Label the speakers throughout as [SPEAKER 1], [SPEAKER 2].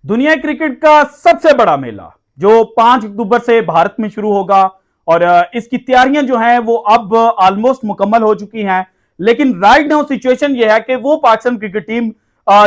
[SPEAKER 1] दुनिया क्रिकेट का सबसे बड़ा मेला जो 5 अक्टूबर से भारत में शुरू होगा और इसकी तैयारियां जो हैं वो अब ऑलमोस्ट मुकम्मल हो चुकी हैं। लेकिन राइट नाउ सिचुएशन ये है कि वो पाकिस्तान क्रिकेट टीम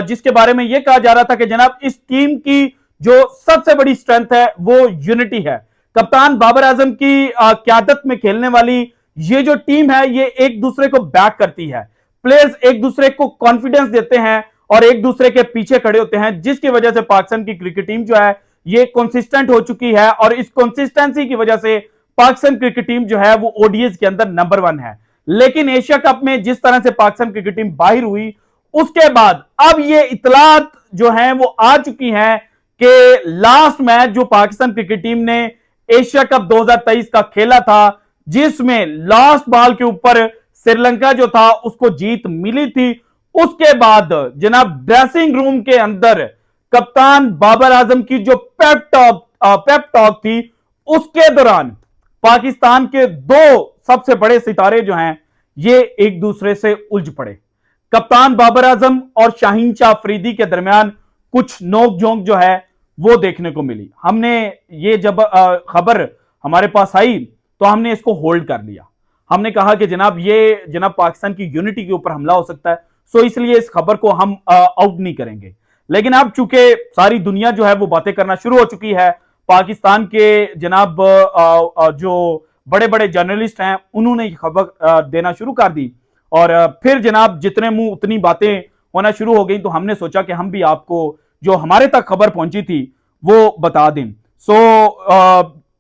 [SPEAKER 1] जिसके बारे में ये कहा जा रहा था कि जनाब इस टीम की जो सबसे बड़ी स्ट्रेंथ है वो यूनिटी है। कप्तान बाबर आजम की क्यादत में खेलने वाली ये जो टीम है ये एक दूसरे को बैक करती है। प्लेयर्स एक दूसरे को कॉन्फिडेंस देते हैं और एक दूसरे के पीछे खड़े होते हैं, जिसकी वजह से पाकिस्तान की क्रिकेट टीम जो है ये कंसिस्टेंट हो चुकी है और इस कंसिस्टेंसी की वजह से पाकिस्तान क्रिकेट टीम जो है वो ओडीएस के अंदर नंबर 1 है। लेकिन एशिया कप में जिस तरह से पाकिस्तान क्रिकेट टीम बाहर हुई उसके बाद अब ये इतलात जो है वो आ चुकी हैं कि लास्ट मैच जो पाकिस्तान क्रिकेट टीम ने एशिया कप 2023 का खेला था, जिसमें लास्ट बॉल के ऊपर श्रीलंका जो था उसको जीत मिली थी, उसके बाद जनाब ड्रेसिंग रूम के अंदर कप्तान बाबर आजम की जो पेप टॉक थी उसके दौरान पाकिस्तान के दो सबसे बड़े सितारे जो हैं ये एक दूसरे से उलझ पड़े। कप्तान बाबर आजम और शाहीन शाह अफरीदी के दरमियान कुछ नोक-झोंक जो है वो देखने को मिली। हमने ये जब खबर हमारे पास आई तो हमने इसको होल्ड कर लिया। हमने कहा कि जनाब पाकिस्तान की यूनिटी के ऊपर हमला हो सकता है, सो इसलिए इस खबर को हम आउट नहीं करेंगे। लेकिन अब चूंकि सारी दुनिया जो है वो बातें करना शुरू हो चुकी है, पाकिस्तान के जनाब जो बड़े बड़े जर्नलिस्ट हैं उन्होंने खबर देना शुरू कर दी और फिर जनाब जितने मुंह उतनी बातें होना शुरू हो गई, तो हमने सोचा कि हम भी आपको जो हमारे तक खबर पहुंची थी वो बता दें।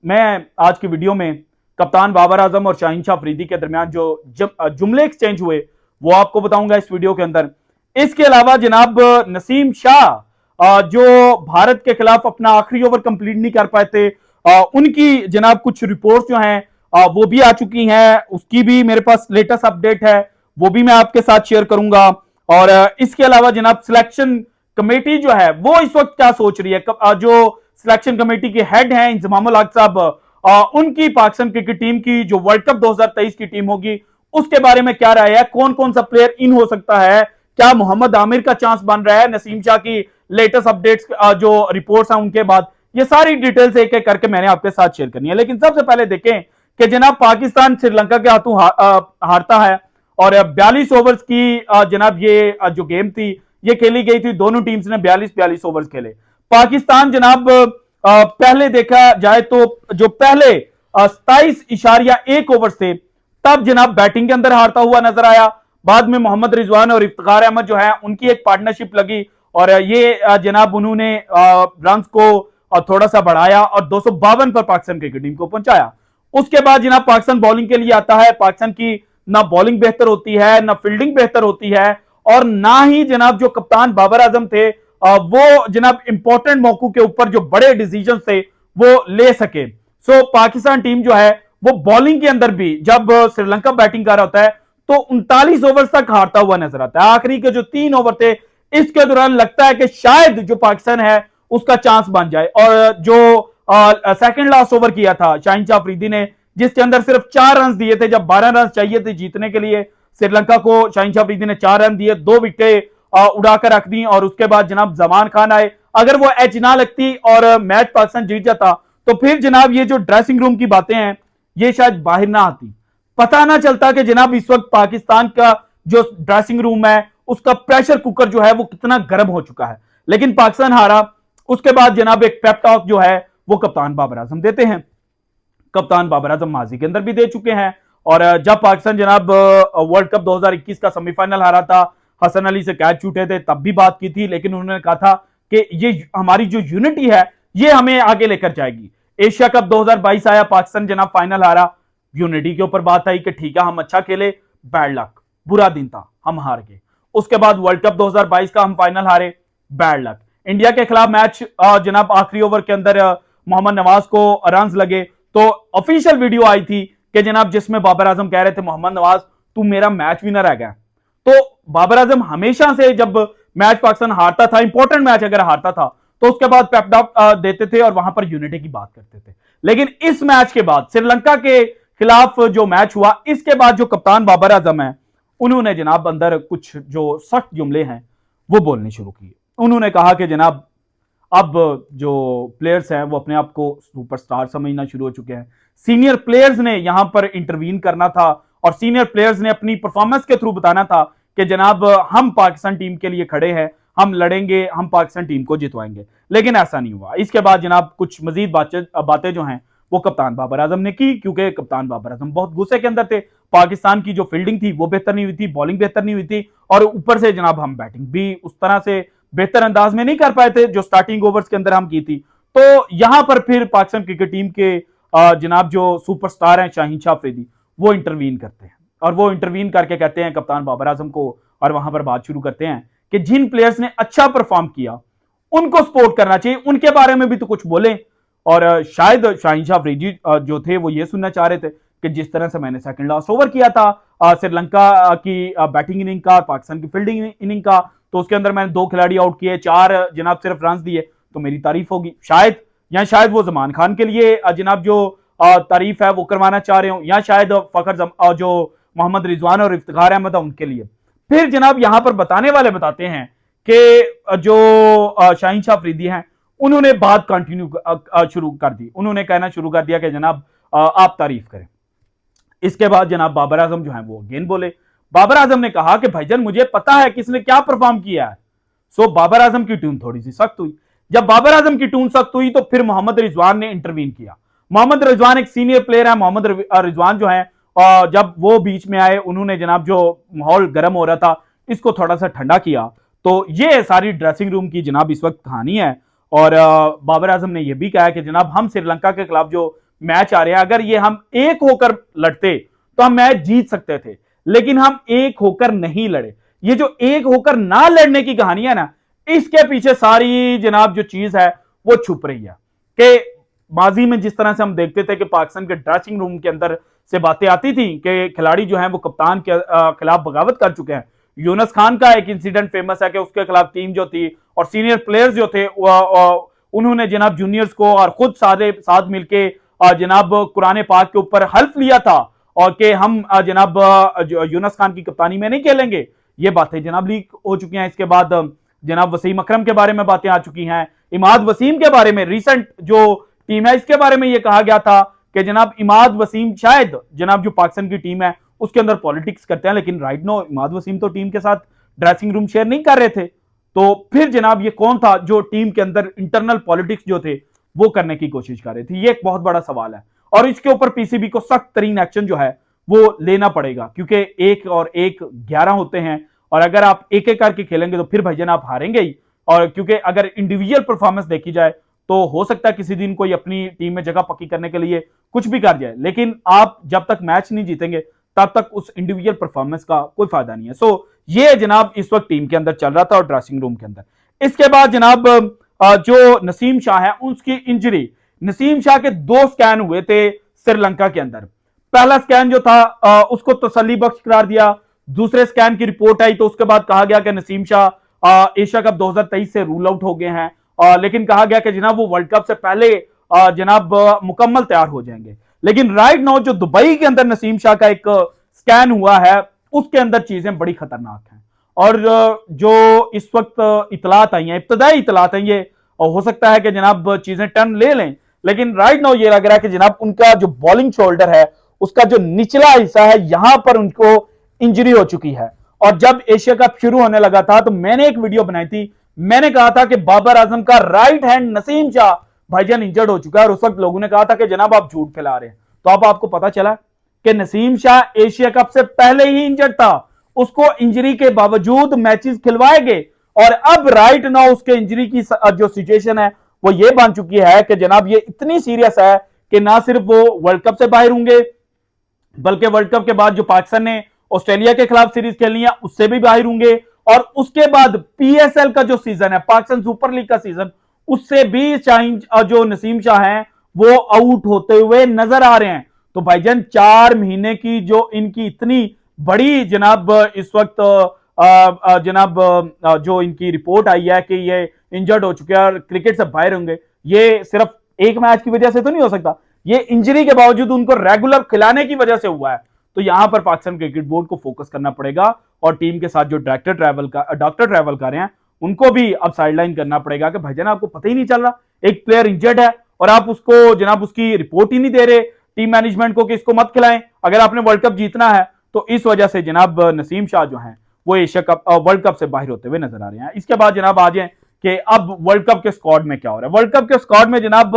[SPEAKER 1] मैं आज की वीडियो में कप्तान बाबर आजम और शाहीन शाह अफरीदी के दरमियान जो जुमले एक्सचेंज हुए वो आपको बताऊंगा इस वीडियो के अंदर। इसके अलावा जनाब नसीम शाह जो भारत के खिलाफ अपना आखिरी ओवर कंप्लीट नहीं कर पाए थे, उनकी जनाब कुछ रिपोर्ट जो हैं वो भी आ चुकी हैं, उसकी भी मेरे पास लेटेस्ट अपडेट है, वो भी मैं आपके साथ शेयर करूंगा। और इसके अलावा जनाब सिलेक्शन कमेटी जो है वो इस वक्त क्या सोच रही है, जो सिलेक्शन कमेटी के हेड हैं इंजमामुल हक साहब, उनकी पाकिस्तान क्रिकेट टीम की जो वर्ल्ड कप 2023 की टीम होगी उसके बारे में क्या राय है, कौन कौन सा प्लेयर इन हो सकता है, क्या मोहम्मद आमिर का चांस बन रहा है, नसीम शाह की लेटेस्ट अपडेट्स जो रिपोर्ट्स हैं उनके बाद, ये सारी डिटेल्स एक एक करके मैंने आपके साथ शेयर करनी है। लेकिन सबसे पहले देखें कि जनाब पाकिस्तान श्रीलंका के हाथों हारता है और 42 ओवर्स की जनाब ये जो गेम थी ये खेली गई थी, दोनों टीम्स ने 42 ओवर्स खेले। पाकिस्तान जनाब पहले देखा जाए तो जो पहले 27.1 ओवर थे तब जनाब बैटिंग के अंदर हारता हुआ नजर आया। बाद में मोहम्मद रिजवान और इफ्तिखार अहमद जो है उनकी एक पार्टनरशिप लगी और ये जनाब उन्होंने रन को थोड़ा सा बढ़ाया और 252 पर पाकिस्तान क्रिकेट टीम को पहुंचाया। उसके बाद जनाब पाकिस्तान बॉलिंग के लिए आता है। पाकिस्तान की ना बॉलिंग बेहतर होती है, ना फील्डिंग बेहतर होती है और ना ही जनाब जो कप्तान बाबर आजम थे वो जनाब इंपॉर्टेंट मौकों के ऊपर जो बड़े डिसीजन थे वो ले सके। सो पाकिस्तान टीम जो है वो बॉलिंग के अंदर भी जब श्रीलंका बैटिंग कर रहा होता है तो 39 ओवर तक हारता हुआ नजर आता है। आखिरी के जो 3 ओवर थे इसके दौरान लगता है कि शायद जो पाकिस्तान है उसका चांस बन जाए और जो सेकंड लास्ट ओवर किया था शाहीन शाह अफरीदी ने, जिसके अंदर सिर्फ 4 रन दिए थे जब 12 रन चाहिए थे जीतने के लिए, श्रीलंका को शाहीन शाह अफरीदी ने 4 रन दिए, 2 विकेटें उड़ाकर रख दी और उसके बाद जनाब जमान खान आए। अगर वो एज ना लगती और मैच पाकिस्तान जीत जाता तो फिर जनाब ये जो ड्रेसिंग रूम की बातें हैं ये शायद बाहर ना आती, पता ना चलता कि जनाब इस वक्त पाकिस्तान का जो ड्रेसिंग रूम है उसका प्रेशर कुकर जो है वो कितना गर्म हो चुका है। लेकिन पाकिस्तान हारा, उसके बाद जनाब एक पेप टॉक जो है वो कप्तान बाबर आजम देते हैं। कप्तान बाबर आजम माजी के अंदर भी दे चुके हैं और जब पाकिस्तान जनाब वर्ल्ड कप 2021 का सेमीफाइनल हारा था, हसन अली से कैच छूटे थे, तब भी बात की थी, लेकिन उन्होंने कहा था कि ये हमारी जो यूनिटी है ये हमें आगे लेकर जाएगी। एशिया कप 2022 आया, पाकिस्तान जनाब फाइनल हारा, यूनिटी के ऊपर बात आई कि ठीक है हम अच्छा खेले, बैड लक, बुरा दिन था, हम हार गए। उसके बाद वर्ल्ड कप 2022 का हम फाइनल हारे, बैड लक। इंडिया के खिलाफ मैच जनाब आखिरी ओवर के अंदर मोहम्मद नवाज को रन्स लगे तो ऑफिशियल वीडियो आई थी कि जनाब जिसमें बाबर आजम कह रहे थे मोहम्मद नवाज तू मेरा मैच विनर रह गया। तो बाबर आजम हमेशा से जब मैच पाकिस्तान हारता था, इंपॉर्टेंट मैच अगर हारता था तो उसके बाद पेप टॉक देते थे और वहां पर यूनिटी की बात करते थे। लेकिन इस मैच के बाद श्रीलंका के खिलाफ जो मैच हुआ इसके बाद जो कप्तान बाबर आजम है उन्होंने जनाब अंदर कुछ जो सख्त जुमले हैं वो बोलने शुरू किए। उन्होंने कहा कि जनाब अब जो प्लेयर्स हैं वो अपने आप को सुपरस्टार समझना शुरू हो चुके हैं। सीनियर प्लेयर्स ने यहां पर इंटरवीन करना था और सीनियर प्लेयर्स ने अपनी परफॉर्मेंस के थ्रू बताना था कि जनाब हम पाकिस्तान टीम के लिए खड़े हैं, हम लड़ेंगे, हम पाकिस्तान टीम को जितवाएंगे। लेकिन ऐसा नहीं हुआ। इसके बाद जनाब कुछ मजीद बातें जो हैं वो कप्तान बाबर आजम ने की, क्योंकि कप्तान बाबर आजम बहुत गुस्से के अंदर थे। पाकिस्तान की जो फील्डिंग थी वो बेहतर नहीं हुई थी, बॉलिंग बेहतर नहीं हुई थी, और ऊपर से जनाब हम बैटिंग भी उस तरह से बेहतर अंदाज में नहीं कर पाए थे जो स्टार्टिंग ओवर्स के अंदर हम की थी। तो यहां पर फिर पाकिस्तान क्रिकेट टीम के जनाब जो सुपरस्टार हैं शाहीन शाह अफरीदी, वो इंटरवीन करते हैं और वो इंटरवीन करके कहते हैं कप्तान बाबर आजम को, और वहां पर बात शुरू करते हैं कि जिन प्लेयर्स ने अच्छा परफॉर्म किया उनको सपोर्ट करना चाहिए, उनके बारे में भी तो कुछ बोले। और शायद शाहीन शाह अफरीदी जो थे वो ये सुनना चाह रहे थे कि जिस तरह से मैंने सेकंड लास्ट ओवर किया था श्रीलंका की बैटिंग इनिंग का, पाकिस्तान की फील्डिंग इनिंग का, तो उसके अंदर मैंने 2 खिलाड़ी आउट किए, 4 जनाब सिर्फ रन दिए, तो मेरी तारीफ होगी। शायद वो जमान खान के लिए जनाब जो तारीफ है वो करवाना चाह रहे हो, या शायद फखर जो मोहम्मद रिजवान और इफ्तिखार अहमद है उनके लिए। फिर जनाब यहां पर बताने वाले बताते हैं कि जो शाहीन शाह अफरीदी हैं उन्होंने बात कंटिन्यू शुरू कर दी, उन्होंने कहना शुरू कर दिया कि जनाब आप तारीफ करें। इसके बाद जनाब बाबर आजम जो है वो अगेन बोले। बाबर आजम ने कहा कि भाईजान मुझे पता है किसने क्या परफॉर्म किया है। सो बाबर आजम की ट्यून थोड़ी सी सख्त हुई। जब बाबर आजम की ट्यून सख्त हुई तो फिर मोहम्मद रिजवान ने इंटरवीन किया। मोहम्मद रिजवान एक सीनियर प्लेयर है। मोहम्मद रिजवान जो है जब वो बीच में आए, उन्होंने जनाब जो माहौल गर्म हो रहा था इसको थोड़ा सा ठंडा किया। तो ये सारी ड्रेसिंग रूम की जनाब इस वक्त कहानी है। और बाबर आजम ने यह भी कहा कि जनाब हम श्रीलंका के खिलाफ जो मैच आ रहे हैं, अगर ये हम एक होकर लड़ते तो हम मैच जीत सकते थे, लेकिन हम एक होकर नहीं लड़े। ये जो एक होकर ना लड़ने की कहानी है ना, इसके पीछे सारी जनाब जो चीज है वो छुप रही है। कि माजी में जिस तरह से हम देखते थे कि पाकिस्तान के ड्रेसिंग रूम के अंदर से बातें आती थी कि खिलाड़ी जो है वो कप्तान के खिलाफ बगावत कर चुके हैं। यूनुस खान का एक इंसिडेंट फेमस है कि उसके खिलाफ टीम जो थी और सीनियर प्लेयर्स जो थे उन्होंने जनाब जूनियर्स को और खुद साथ मिलके जनाब कुरान पाक के ऊपर हल्फ लिया था और कि हम जनाब यूनुस खान की कप्तानी में नहीं खेलेंगे। ये बातें जनाब लीक हो चुकी हैं। इसके बाद जनाब वसीम अकरम के बारे में बातें आ चुकी हैं। इमाद वसीम के बारे में रिसेंट जो टीम है इसके बारे में यह कहा गया था कि जनाब इमाद वसीम शायद जनाब जो पाकिस्तान की टीम है उसके अंदर पॉलिटिक्स करते हैं, लेकिन राइट नो इमाद वसीम तो टीम के साथ ड्रेसिंग रूम शेयर नहीं कर रहे थे। तो फिर जनाब ये कौन था जो टीम के अंदर इंटरनल पॉलिटिक्स जो थे वो करने की कोशिश कर रहे थे? ये एक बहुत बड़ा सवाल है और इसके ऊपर पीसीबी को सख्त तरीन एक्शन जो है वो लेना पड़ेगा, क्योंकि 1 और 1 11 होते हैं और अगर आप एक एक करके खेलेंगे तो फिर भाईजान आप हारेंगे ही। और क्योंकि अगर इंडिविजुअल परफॉर्मेंस देखी जाए तो हो सकता है किसी दिन कोई अपनी टीम में जगह पक्की करने के लिए कुछ भी कर जाए, लेकिन आप जब तक मैच नहीं जीतेंगे तब तक उस इंडिविजुअल परफॉर्मेंस का कोई फायदा नहीं है। सो ये जनाब इस वक्त टीम के अंदर चल रहा था और ड्रेसिंग रूम के अंदर। इसके बाद जनाब जो नसीम शाह है उसकी इंजरी, नसीम शाह के 2 स्कैन हुए थे श्रीलंका के अंदर। पहला स्कैन जो था उसको तसल्ली बख्श करार दिया। दूसरे स्कैन की रिपोर्ट आई तो उसके बाद कहा गया कि नसीम शाह एशिया कप 2023 से रूल आउट हो गए हैं, लेकिन कहा गया कि जनाब वो वर्ल्ड कप से पहले जनाब मुकम्मल तैयार हो जाएंगे। लेकिन राइट नाउ जो दुबई के अंदर नसीम शाह का एक स्कैन हुआ है उसके अंदर चीजें बड़ी खतरनाक हैं। और जो इस वक्त इतलात आई हैं, इब्तदाई इतलात हैं, ये हो सकता है कि जनाब चीजें टर्न ले लें, लेकिन राइट नाउ ये लग रहा है कि जनाब उनका जो बॉलिंग शोल्डर है उसका जो निचला हिस्सा है यहां पर उनको इंजरी हो चुकी है। और जब एशिया कप शुरू होने लगा था तो मैंने एक वीडियो बनाई थी, मैंने कहा था कि बाबर आजम का राइट हैंड नसीम शाह भाईजान इंजर्ड हो चुका है और उस वक्त लोगों ने कहा था कि जनाब आप झूठ फैला रहे हैं। तो अब आपको पता चला कि नसीम शाह एशिया कप से पहले ही इंजर्ड था, उसको इंजरी के बावजूद मैचेस खिलवाए गए और अब राइट नाउ उसके इंजरी की जो सिचुएशन है वो ये बन चुकी है कि जनाब ये इतनी सीरियस है कि ना सिर्फ वो वर्ल्ड कप से बाहर होंगे बल्कि वर्ल्ड कप के बाद जो पाकिस्तान ने ऑस्ट्रेलिया के खिलाफ सीरीज खेलनी है उससे भी बाहर होंगे और उसके बाद पीएसएल का जो सीजन है, पाकिस्तान सुपर लीग का सीजन, उससे भी जो नसीम शाह हैं वो आउट होते हुए नजर आ रहे हैं। तो भाईजान 4 महीने की जो इनकी इतनी बड़ी जनाब इस वक्त जनाब जो इनकी रिपोर्ट आई है कि ये इंजर्ड हो चुके हैं और क्रिकेट से बाहर होंगे, ये सिर्फ एक मैच की वजह से तो नहीं हो सकता, ये इंजरी के बावजूद उनको रेगुलर खिलाने की वजह से हुआ है। तो यहां पर पाकिस्तान क्रिकेट बोर्ड को फोकस करना पड़ेगा और टीम के साथ जो डॉक्टर ट्रैवल कर रहे हैं उनको भी अब साइडलाइन करना पड़ेगा कि भाईजान आपको पता ही नहीं चल रहा, एक प्लेयर इंजर्ड है और आप उसको जनाब उसकी रिपोर्ट ही नहीं दे रहे टीम मैनेजमेंट को कि इसको मत खिलाएं अगर आपने वर्ल्ड कप जीतना है। तो इस वजह से जनाब नसीम शाह जो हैं वो एशिया कप वर्ल्ड कप से बाहर होते हुए नजर आ रहे हैं। इसके बाद जनाब आ जाए कि अब वर्ल्ड कप के स्क्वाड में क्या हो रहा है। वर्ल्ड कप के स्क्वाड में जनाब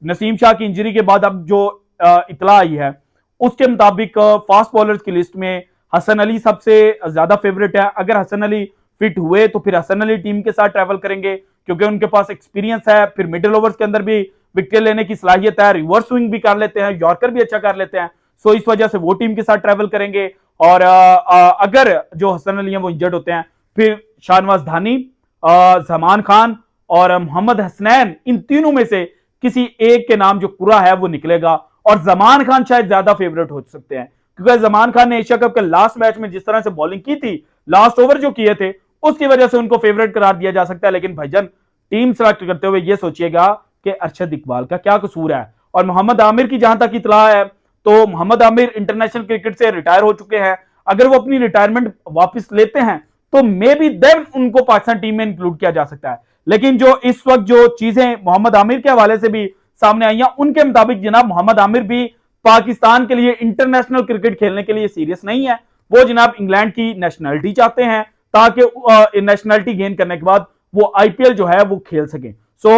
[SPEAKER 1] नसीम शाह की इंजरी के बाद अब जो इतला आई है उसके मुताबिक फास्ट बॉलर्स की लिस्ट में हसन अली सबसे ज्यादा फेवरेट है। अगर हसन अली फिट हुए तो फिर हसन अली टीम के साथ ट्रैवल करेंगे क्योंकि उनके पास एक्सपीरियंस है, फिर मिडिल ओवर्स के अंदर भी विकेट लेने की सलाहियत है, रिवर्स स्विंग भी कर लेते हैं, यॉर्कर भी अच्छा कर लेते हैं। सो इस वजह से वो टीम के साथ ट्रैवल करेंगे। और अगर जो हसन अली हैं वो इंजर्ड होते हैं फिर शाहनवाज धानी, जमान खान और मोहम्मद हसनैन, इन तीनों में से किसी एक के नाम जो पूरा है वो निकलेगा। और जमान खान शायद ज्यादा फेवरेट हो सकते हैं क्योंकि जमान खान ने एशिया कप के लास्ट मैच में जिस तरह से बॉलिंग की थी, लास्ट ओवर जो किए थे, उसकी वजह से उनको फेवरेट करार दिया जा सकता है। लेकिन भाईजान टीम सेलेक्ट करते हुए यह सोचिएगा कि अरशद इकबाल का क्या कसूर है। और मोहम्मद आमिर की जहां तक इतला है तो मोहम्मद आमिर इंटरनेशनल क्रिकेट से रिटायर हो चुके हैं। अगर वो अपनी रिटायरमेंट वापस लेते हैं तो मे बी देन उनको पाकिस्तान टीम में इंक्लूड किया जा सकता है। लेकिन जो इस वक्त जो चीजें मोहम्मद आमिर के हवाले से भी सामने आई हैं उनके मुताबिक जनाब मोहम्मद आमिर भी पाकिस्तान के लिए इंटरनेशनल क्रिकेट खेलने के लिए सीरियस नहीं है। वो जनाब इंग्लैंड की नेशनलिटी चाहते हैं ताकि नेशनलिटी गेन करने के बाद वो आईपीएल जो है वो खेल सके। सो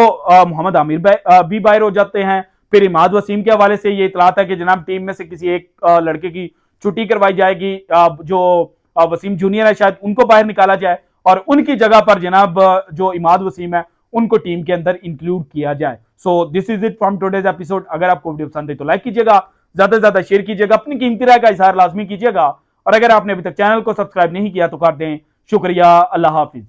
[SPEAKER 1] मोहम्मद आमिर भी बाहर हो जाते हैं। फिर इमाद वसीम के हवाले से ये इतलात है कि जनाब टीम में से किसी एक लड़के की छुट्टी करवाई जाएगी, जो वसीम जूनियर है शायद उनको बाहर निकाला जाए और उनकी जगह पर जनाब जो इमाद वसीम है उनको टीम के अंदर इंक्लूड किया जाए। So this is it from today's episode. अगर आपको वीडियो पसंद है तो लाइक कीजिएगा, ज्यादा से ज्यादा शेयर कीजिएगा, अपनी कीमती राय का इजहार लाजमी कीजिएगा और अगर आपने अभी तक चैनल को सब्सक्राइब नहीं किया तो कर दें। शुक्रिया, अल्लाह हाफिज।